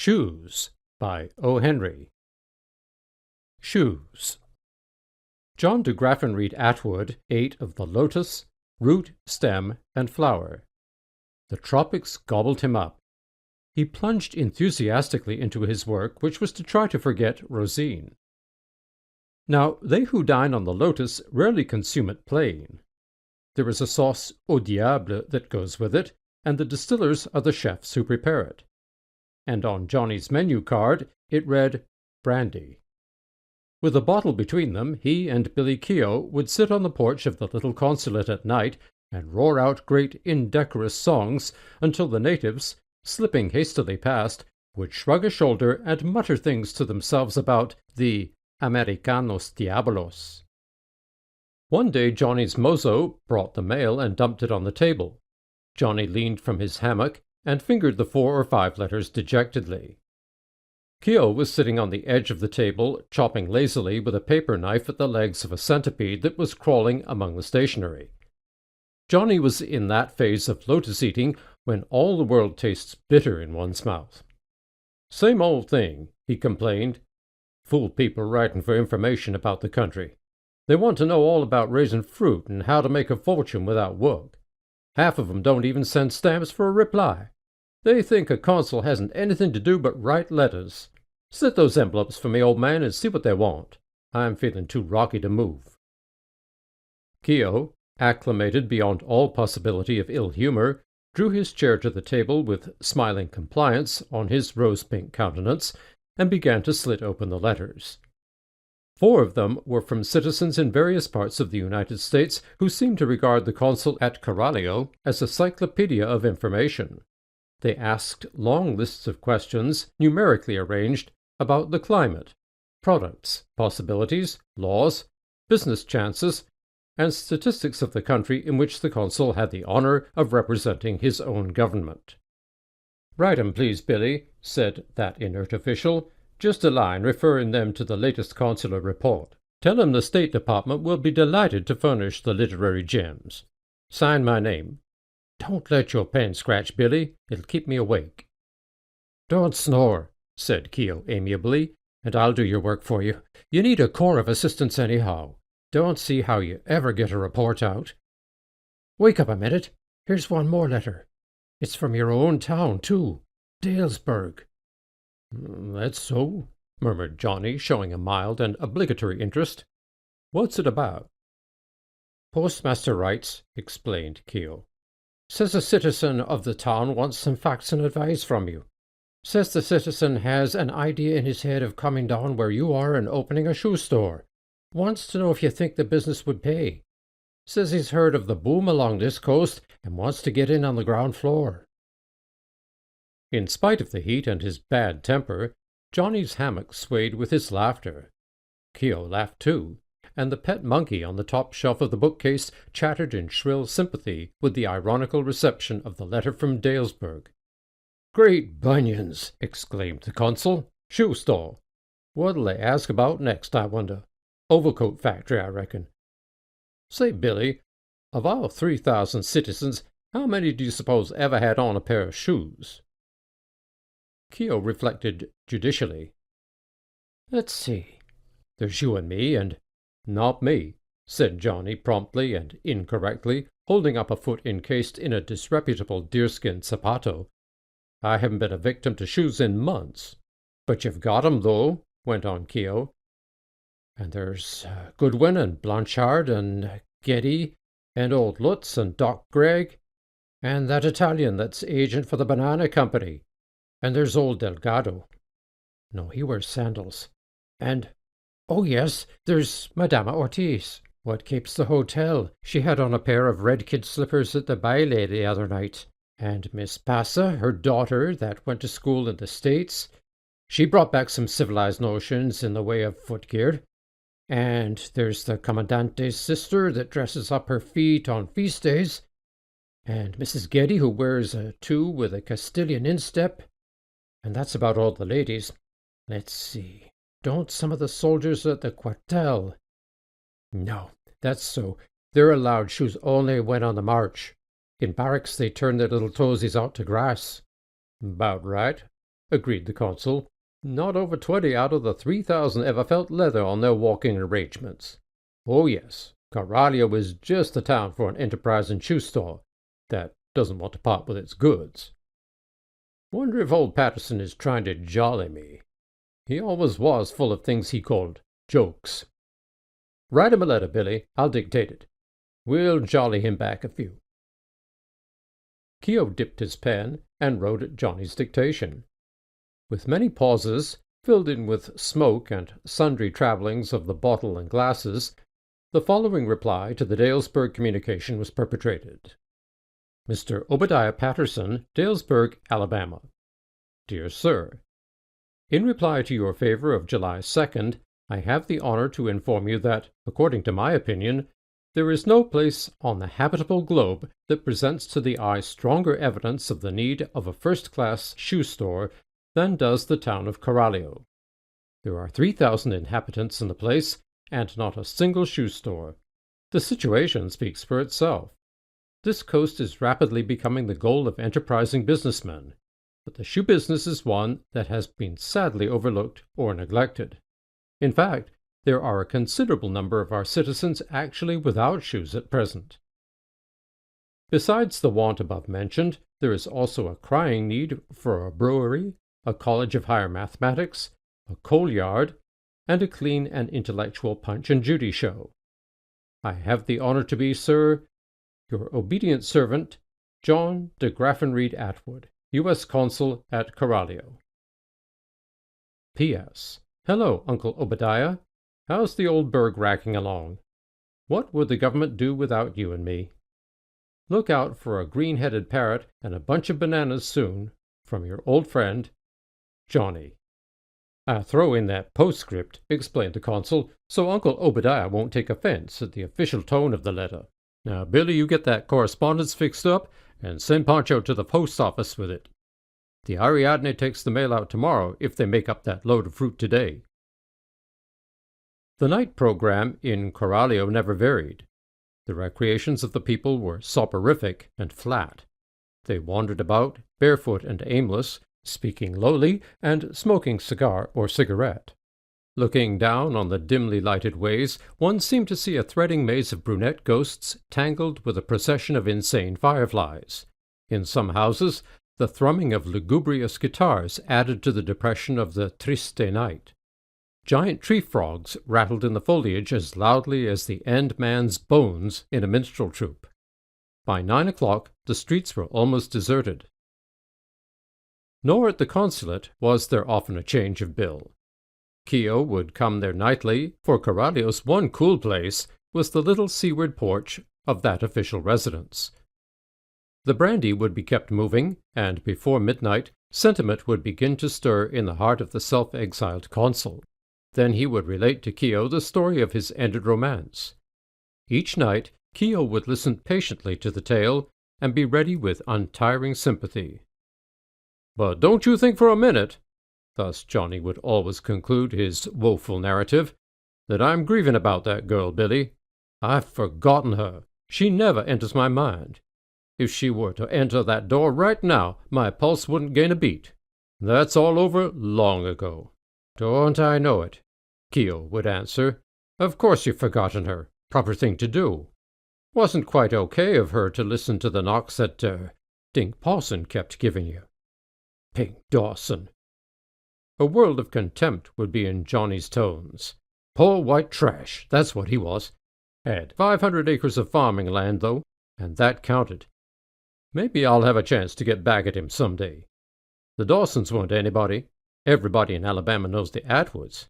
Shoes by O. Henry. Shoes. John de Graffenreid Atwood ate of the lotus, root, stem, and flower. The tropics gobbled him up. He plunged enthusiastically into his work, which was to try to forget Rosine. Now, they who dine on the lotus rarely consume it plain. There is a sauce au diable that goes with it, and the distillers are the chefs who prepare it. And on Johnny's menu card it read brandy. With a bottle between them, he and Billy Keogh would sit on the porch of the little consulate at night and roar out great indecorous songs until the natives, slipping hastily past, would shrug a shoulder and mutter things to themselves about the Americanos Diabolos. One day Johnny's mozo brought the mail and dumped it on the table. Johnny leaned from his hammock and fingered the 4 or 5 letters dejectedly. Keogh was sitting on the edge of the table, chopping lazily with a paper knife at the legs of a centipede that was crawling among the stationery. Johnny was in that phase of lotus-eating when all the world tastes bitter in one's mouth. "Same old thing," he complained. "Fool people writing for information about the country. They want to know all about raising fruit and how to make a fortune without work. Half of 'em don't even send stamps for a reply. They think a consul hasn't anything to do but write letters. Slit those envelopes for me, old man, and see what they want. I'm feeling too rocky to move." Keogh, acclimated beyond all possibility of ill humor, drew his chair to the table with smiling compliance on his rose-pink countenance, and began to slit open the letters. 4 of them were from citizens in various parts of the United States who seemed to regard the consul at Coralio as a cyclopedia of information. They asked long lists of questions, numerically arranged, about the climate, products, possibilities, laws, business chances, and statistics of the country in which the consul had the honor of representing his own government. "Write 'em, please, Billy," said that inert official. "Just a line referring them to the latest consular report. Tell 'em the State Department will be delighted to furnish the literary gems. Sign my name. Don't let your pen scratch, Billy. It'll keep me awake." "Don't snore," said Keogh amiably, "and I'll do your work for you. You need a corps of assistants anyhow. Don't see how you ever get a report out. Wake up a minute. Here's one more letter. It's from your own town, too. Dalesburg." "That's so," murmured Johnny, showing a mild and obligatory interest. "What's it about?" "Postmaster writes," explained Keogh. "Says a citizen of the town wants some facts and advice from you. Says the citizen has an idea in his head of coming down where you are and opening a shoe store. Wants to know if you think the business would pay. Says he's heard of the boom along this coast and wants to get in on the ground floor." In spite of the heat and his bad temper, Johnny's hammock swayed with his laughter. Keogh laughed too, and the pet monkey on the top shelf of the bookcase chattered in shrill sympathy with the ironical reception of the letter from Dalesburg. "Great bunions!" exclaimed the consul. "Shoe store. What'll they ask about next, I wonder? Overcoat factory, I reckon. Say, Billy, of our 3,000 citizens, how many do you suppose ever had on a pair of shoes?" Keogh reflected judicially. "Let's see. There's you and me, and—" "Not me," said Johnny promptly and incorrectly, holding up a foot encased in a disreputable deerskin zapato. "I haven't been a victim to shoes in months." "But you've got 'em, though," went on Keogh. "And there's Goodwin and Blanchard and Getty and old Lutz and Doc Gregg and that Italian that's agent for the Banana Company. And there's old Delgado. No, he wears sandals. And, oh yes, there's Madama Ortiz. What keeps the hotel? She had on a pair of red kid slippers at the baile the other night. And Miss Passa, her daughter, that went to school in the States. She brought back some civilized notions in the way of footgear. And there's the Commandante's sister that dresses up her feet on feast days. And Mrs. Getty, who wears a 2 with a Castilian instep. And that's about all the ladies. Let's see. Don't some of the soldiers at the cuartel? No, that's so. They're allowed shoes only when on the march. In barracks they turn their little toesies out to grass." "'Bout right. agreed the consul. "Not over 20 out of the 3,000 ever felt leather on their walking arrangements. Oh, yes, Coralio is just the town for an enterprising shoe store that doesn't want to part with its goods. Wonder if old Patterson is trying to jolly me. He always was full of things he called jokes. Write him a letter, Billy. I'll dictate it. We'll jolly him back a few." Keogh dipped his pen and wrote at Johnny's dictation. With many pauses, filled in with smoke and sundry travellings of the bottle and glasses, the following reply to the Dalesburg communication was perpetrated. Mr. Obadiah Patterson, Dalesburg, Alabama. Dear Sir, in reply to your favor of July 2nd, I have the honor to inform you that, according to my opinion, there is no place on the habitable globe that presents to the eye stronger evidence of the need of a first-class shoe store than does the town of Coralio. There are 3,000 inhabitants in the place, and not a single shoe store. The situation speaks for itself. This coast is rapidly becoming the goal of enterprising businessmen, but the shoe business is one that has been sadly overlooked or neglected. In fact, there are a considerable number of our citizens actually without shoes at present. Besides the want above mentioned, there is also a crying need for a brewery, a college of higher mathematics, a coal yard, and a clean and intellectual Punch and Judy show. I have the honor to be, sir, your obedient servant, John de Graffenreid Atwood, U.S. Consul at Coralio. P.S. Hello, Uncle Obadiah. How's the old burg racking along? What would the government do without you and me? Look out for a green-headed parrot and a bunch of bananas soon, from your old friend, Johnny. I throw in that postscript, explained the consul, so Uncle Obadiah won't take offense at the official tone of the letter. Now, Billy, you get that correspondence fixed up and send Pancho to the post office with it. The Ariadne takes the mail out tomorrow if they make up that load of fruit today. The night program in Coralio never varied. The recreations of the people were soporific and flat. They wandered about, barefoot and aimless, speaking lowly and smoking cigar or cigarette. Looking down on the dimly lighted ways, one seemed to see a threading maze of brunette ghosts tangled with a procession of insane fireflies. In some houses, the thrumming of lugubrious guitars added to the depression of the triste night. Giant tree frogs rattled in the foliage as loudly as the end man's bones in a minstrel troupe. By 9 o'clock, the streets were almost deserted. Nor at the consulate was there often a change of bill. Keogh would come there nightly, for Coralio's one cool place was the little seaward porch of that official residence. The brandy would be kept moving, and before midnight sentiment would begin to stir in the heart of the self-exiled consul. Then he would relate to Keogh the story of his ended romance. Each night Keogh would listen patiently to the tale and be ready with untiring sympathy. "But don't you think for a minute," thus Johnny would always conclude his woeful narrative, "that I'm grieving about that girl, Billy. I've forgotten her. She never enters my mind. If she were to enter that door right now, my pulse wouldn't gain a beat. That's all over long ago." "Don't I know it?" Keogh would answer. "Of course you've forgotten her. Proper thing to do. Wasn't quite okay of her to listen to the knocks that, Dink Pawson kept giving you. Pink Dawson." A world of contempt would be in Johnny's tones. Poor white trash, that's what he was. Had 500 acres of farming land, though, and that counted. Maybe I'll have a chance to get back at him some day. The Dawsons weren't anybody. Everybody in Alabama knows the Atwoods.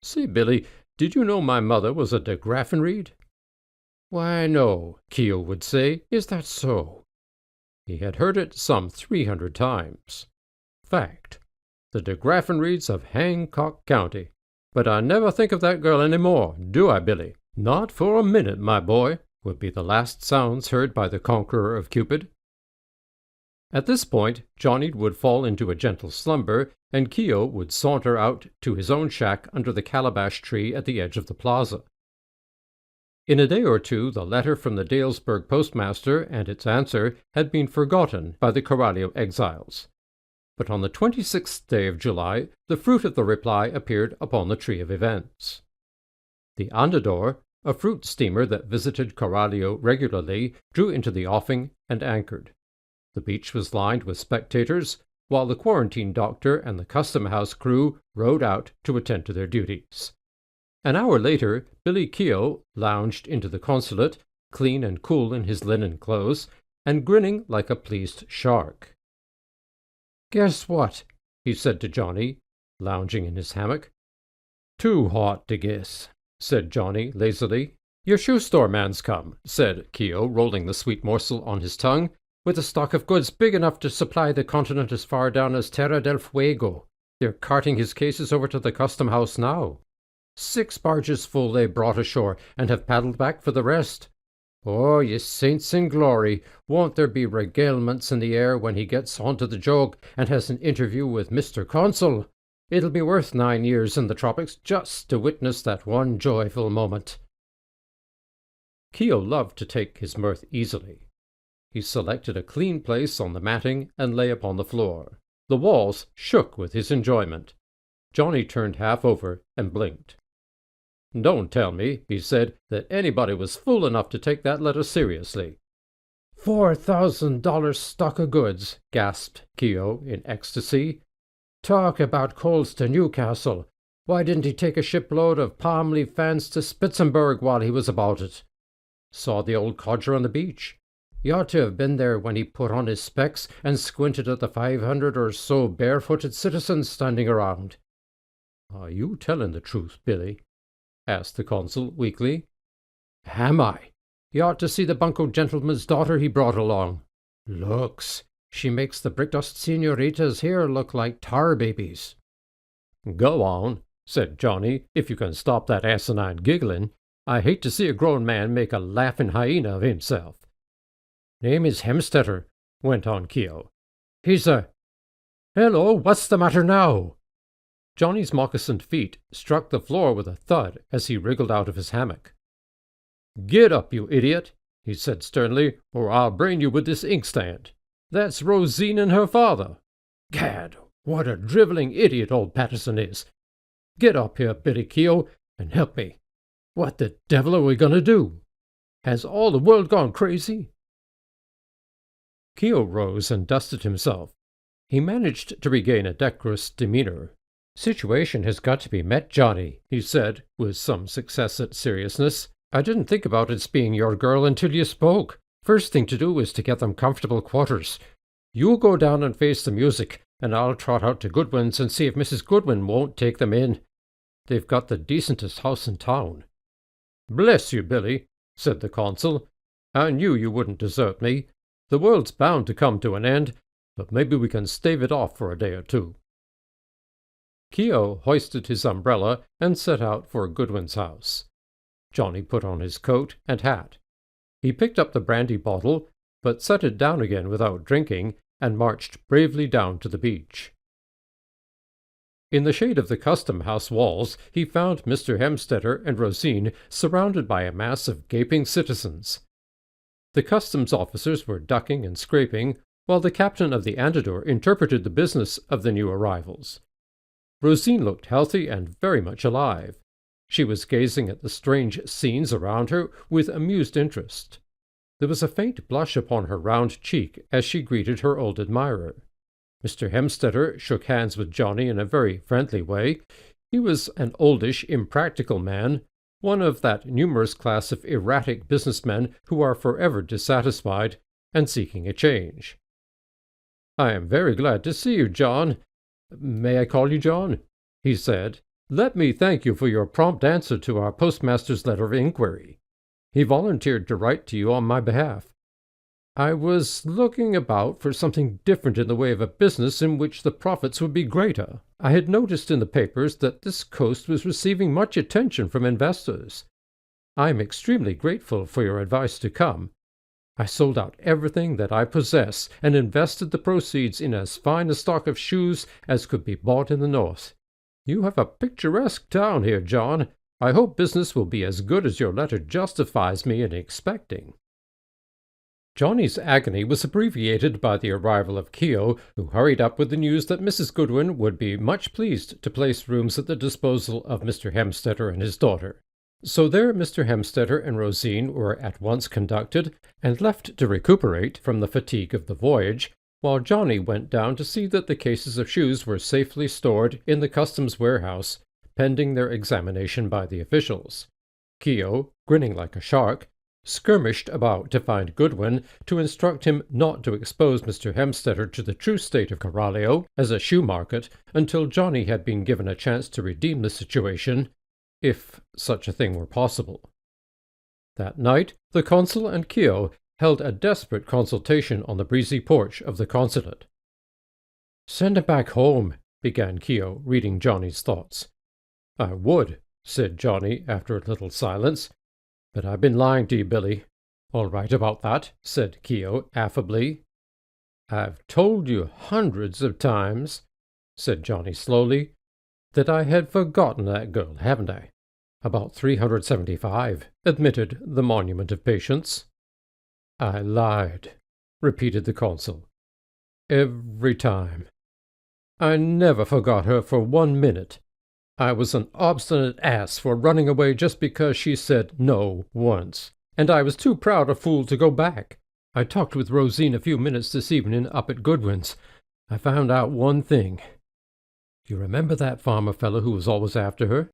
Say, Billy, did you know my mother was a de Graffenreid? "Why, no," Keogh would say. "Is that so?" He had heard it some 300 times. Fact. The de Graffenreids of Hancock County. "But I never think of that girl any more, do I, Billy?" "Not for a minute, my boy," would be the last sounds heard by the conqueror of Cupid. At this point, Johnny would fall into a gentle slumber, and Keogh would saunter out to his own shack under the calabash tree at the edge of the plaza. In a day or two, the letter from the Dalesburg postmaster and its answer had been forgotten by the Coralio exiles. but on the 26th day of July the fruit of the reply appeared upon the tree of events. The Andador, a fruit steamer that visited Coralio regularly, drew into the offing and anchored. The beach was lined with spectators, while the quarantine doctor and the custom house crew rowed out to attend to their duties. An hour later, Billy Keogh lounged into the consulate, clean and cool in his linen clothes, and grinning like a pleased shark. "Guess what?" he said to Johnny, lounging in his hammock. "Too hot to guess," said Johnny lazily. "Your shoe store man's come," said Keogh, rolling the sweet morsel on his tongue, "with a stock of goods big enough to supply the continent as far down as Terra del Fuego. They're carting his cases over to the custom house now. 6 barges full they brought ashore, and have paddled back for the rest. Oh, ye saints in glory, won't there be regalements in the air when he gets onto the jog and has an interview with Mr. Consul? It'll be worth 9 years in the tropics just to witness that one joyful moment." Keogh loved to take his mirth easily. He selected a clean place on the matting and lay upon the floor. The walls shook with his enjoyment. Johnny turned half over and blinked. "Don't tell me," he said, "that anybody was fool enough to take that letter seriously." $4,000 stock of goods, gasped Keogh in ecstasy. "Talk about coals to Newcastle. Why didn't he take a shipload of palm leaf fans to Spitzenberg while he was about it? Saw the old codger on the beach. He ought to have been there when he put on his specs and squinted at the 500 or so barefooted citizens standing around." "Are you telling the truth, Billy?" asked the consul weakly. "Am I? You ought to see the bunco gentleman's daughter he brought along. Looks, she makes the brickdust senoritas here look like tar babies." "Go on," said Johnny, "if you can stop that asinine giggling. I hate to see a grown man make a laughing hyena of himself." "Name is Hemstetter," went on Keogh. "He's a— Hello, what's the matter now?" Johnny's moccasined feet struck the floor with a thud as he wriggled out of his hammock. "Get up, you idiot," he said sternly, "or I'll brain you with this inkstand. That's Rosine and her father. Gad, what a driveling idiot old Patterson is. Get up here, Billy Keogh, and help me. What the devil are we going to do? Has all the world gone crazy?" Keogh rose and dusted himself. He managed to regain a decorous demeanor. "Situation has got to be met, Johnny," he said, with some success at seriousness. "I didn't think about its being your girl until you spoke. First thing to do is to get them comfortable quarters. You go down and face the music, and I'll trot out to Goodwin's and see if Mrs. Goodwin won't take them in. They've got the decentest house in town." "Bless you, Billy," said the consul. "I knew you wouldn't desert me. The world's bound to come to an end, but maybe we can stave it off for a day or two." Keogh hoisted his umbrella and set out for Goodwin's house. Johnny put on his coat and hat. He picked up the brandy bottle, but set it down again without drinking, and marched bravely down to the beach. In the shade of the custom house walls he found Mr. Hemstetter and Rosine surrounded by a mass of gaping citizens. The customs officers were ducking and scraping, while the captain of the Andador interpreted the business of the new arrivals. Rosine looked healthy and very much alive. She was gazing at the strange scenes around her with amused interest. There was a faint blush upon her round cheek as she greeted her old admirer. Mr. Hemstetter shook hands with Johnny in a very friendly way. He was an oldish, impractical man, one of that numerous class of erratic businessmen who are forever dissatisfied and seeking a change. "I am very glad to see you, John. May I call you John?" he said. "Let me thank you for your prompt answer to our postmaster's letter of inquiry. He volunteered to write to you on my behalf. I was looking about for something different in the way of a business in which the profits would be greater. I had noticed in the papers that this coast was receiving much attention from investors. I am extremely grateful for your advice to come. I sold out everything that I possess and invested the proceeds in as fine a stock of shoes as could be bought in the North. You have a picturesque town here, John. I hope business will be as good as your letter justifies me in expecting." Johnny's agony was abbreviated by the arrival of Keogh, who hurried up with the news that Mrs. Goodwin would be much pleased to place rooms at the disposal of Mr. Hemstetter and his daughter. So there Mr. Hemstetter and Rosine were at once conducted and left to recuperate from the fatigue of the voyage, while Johnny went down to see that the cases of shoes were safely stored in the customs warehouse, pending their examination by the officials. Keogh, grinning like a shark, skirmished about to find Goodwin to instruct him not to expose Mr. Hemstetter to the true state of Coralio as a shoe market until Johnny had been given a chance to redeem the situation, if such a thing were possible. That night, the consul and Keogh held a desperate consultation on the breezy porch of the consulate. "Send him back home," began Keogh, reading Johnny's thoughts. "I would," said Johnny after a little silence, "but I've been lying to you, Billy." "All right about that," said Keogh affably. "I've told you hundreds of times," said Johnny slowly, "that I had forgotten that girl, haven't I?" "About 375, admitted the Monument of Patience. "I lied," repeated the consul. "Every time. I never forgot her for 1 minute. I was an obstinate ass for running away just because she said no once, and I was too proud a fool to go back. I talked with Rosine a few minutes this evening up at Goodwin's. I found out one thing. You remember that farmer fellow who was always after her?"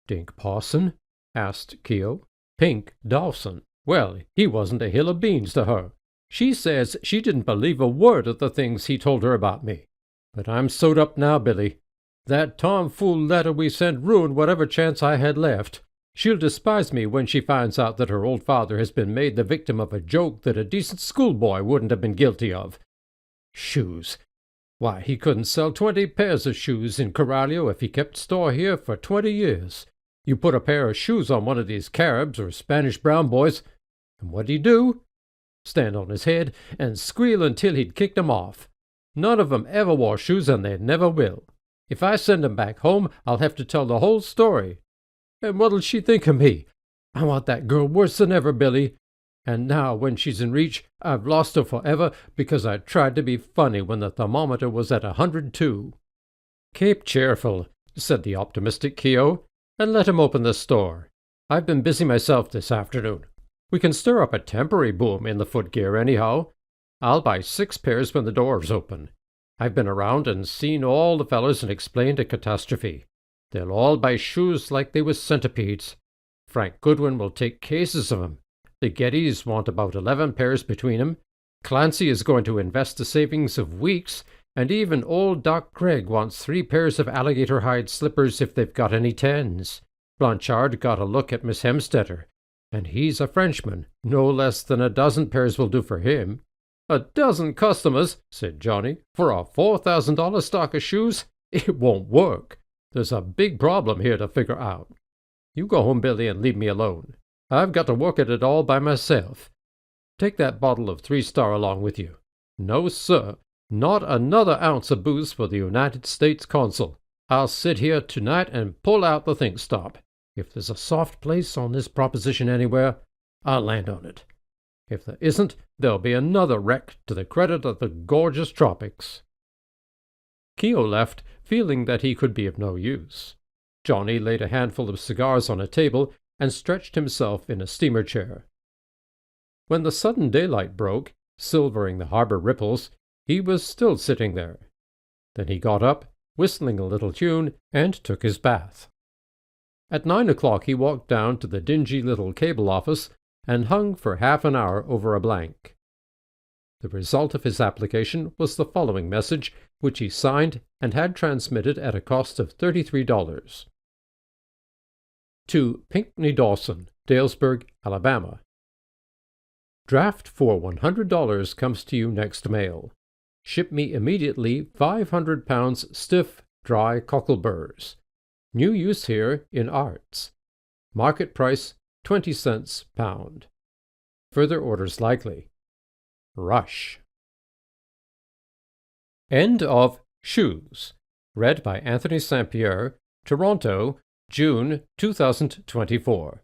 "Dink Parson?" asked Keogh. "Pink Dawson. Well, he wasn't a hill of beans to her. She says she didn't believe a word of the things he told her about me. But I'm sewed up now, Billy. That tomfool letter we sent ruined whatever chance I had left. She'll despise me when she finds out that her old father has been made the victim of a joke that a decent schoolboy wouldn't have been guilty of. Shoes. Why, he couldn't sell 20 pairs of shoes in Coralio if he kept store here for 20 years. You put a pair of shoes on one of these Caribs or Spanish brown boys, and what'd he do? Stand on his head and squeal until he'd kicked 'em off. None of 'em ever wore shoes, and they never will. If I send 'em back home, I'll have to tell the whole story. And what'll she think of me? I want that girl worse than ever, Billy. And now, when she's in reach, I've lost her forever because I tried to be funny when the thermometer was at 102. "Keep cheerful," said the optimistic Keogh, "and let him open the store. I've been busy myself this afternoon. We can stir up a temporary boom in the footgear anyhow. I'll buy 6 pairs when the door's open. I've been around and seen all the fellers and explained a catastrophe. They'll all buy shoes like they was centipedes. Frank Goodwin will take cases of 'em. The Gettys want about 11 pairs between 'em. Clancy is going to invest a savings of weeks, and even old Doc Gregg wants 3 pairs of alligator hide slippers if they've got any 10s. Blanchard got a look at Miss Hemstetter, and he's a Frenchman. No less than a dozen pairs will do for him." "A dozen customers," said Johnny, "for a $4,000 stock of shoes? It won't work. There's a big problem here to figure out. You go home, Billy, and leave me alone. I've got to work at it all by myself. Take that bottle of 3 Star along with you. No, sir, not another ounce of booze for the United States Consul. I'll sit here tonight and pull out the think stop. If there's a soft place on this proposition anywhere, I'll land on it. If there isn't, there'll be another wreck to the credit of the gorgeous tropics." Keogh left, feeling that he could be of no use. Johnny laid a handful of cigars on a table and stretched himself in a steamer chair. When the sudden daylight broke, silvering the harbor ripples, he was still sitting there. Then he got up, whistling a little tune, and took his bath. At 9 o'clock he walked down to the dingy little cable office and hung for half an hour over a blank. The result of his application was the following message, which he signed and had transmitted at a cost of $33. To Pinkney Dawson, Dalesburg, Alabama. Draft for $100 comes to you next mail. Ship me immediately 500 pounds stiff, dry cockleburs. New use here in arts. Market price 20 cents pound. Further orders likely. Rush. End of Shoes. Read by Anthony St. Pierre, Toronto, June 2024.